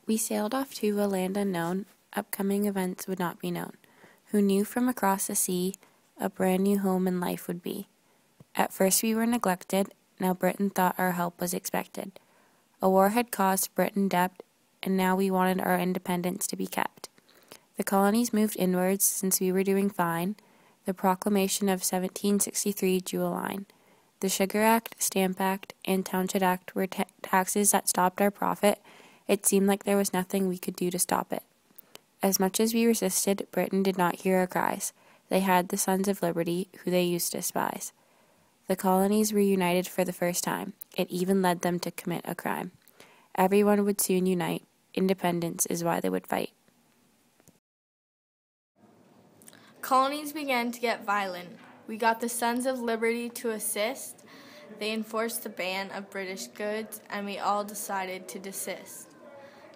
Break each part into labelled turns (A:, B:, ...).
A: We sailed off to a land unknown, upcoming events would not be known. Who knew from across the sea a brand new home and life would be? At first we were neglected, now Britain thought our help was expected. A war had caused Britain debt, and now we wanted our independence to be kept. The colonies moved inwards since we were doing fine. The proclamation of 1763 drew a line. The Sugar Act, Stamp Act, and Townshend Act were taxes that stopped our profit. It seemed like there was nothing we could do to stop it. As much as we resisted, Britain did not hear our cries. They had the Sons of Liberty, who they used to despise. The colonies were united for the first time. It even led them to commit a crime. Everyone would soon unite. Independence is why they would fight.
B: Colonies began to get violent. We got the Sons of Liberty to assist. They enforced the ban of British goods, and we all decided to desist.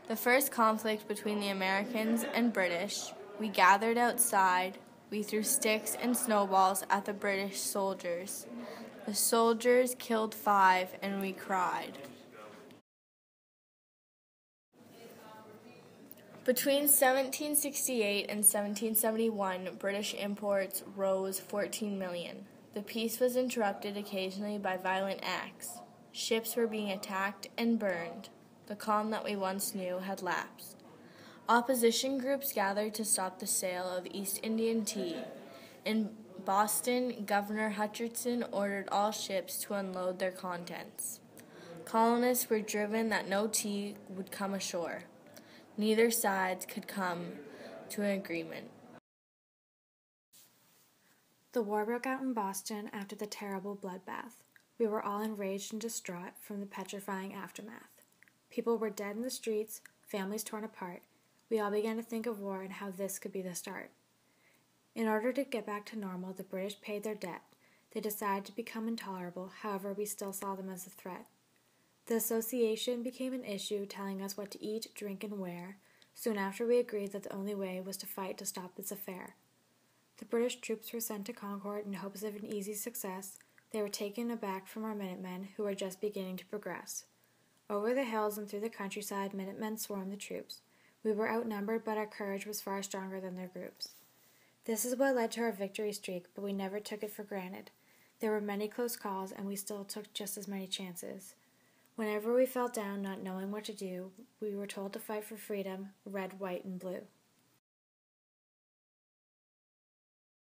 B: The first conflict between the Americans and British, we gathered outside. We threw sticks and snowballs at the British soldiers. The soldiers killed 5, and we cried. Between 1768 and 1771, British imports rose 14 million. The peace was interrupted occasionally by violent acts. Ships were being attacked and burned. The calm that we once knew had lapsed. Opposition groups gathered to stop the sale of East Indian tea. In Boston, Governor Hutchinson ordered all ships to unload their contents. Colonists were driven that no tea would come ashore. Neither sides could come to an agreement.
C: The war broke out in Boston after the terrible bloodbath. We were all enraged and distraught from the petrifying aftermath. People were dead in the streets, families torn apart. We all began to think of war and how this could be the start. In order to get back to normal, the British paid their debt. They decided to become intolerable, however, we still saw them as a threat. The association became an issue, telling us what to eat, drink, and wear. Soon after, we agreed that the only way was to fight to stop this affair. The British troops were sent to Concord in hopes of an easy success. They were taken aback from our Minutemen, who were just beginning to progress. Over the hills and through the countryside, Minutemen swarmed the troops. We were outnumbered, but our courage was far stronger than their groups. This is what led to our victory streak, but we never took it for granted. There were many close calls, and we still took just as many chances. Whenever we felt down, not knowing what to do, we were told to fight for freedom, red, white, and blue.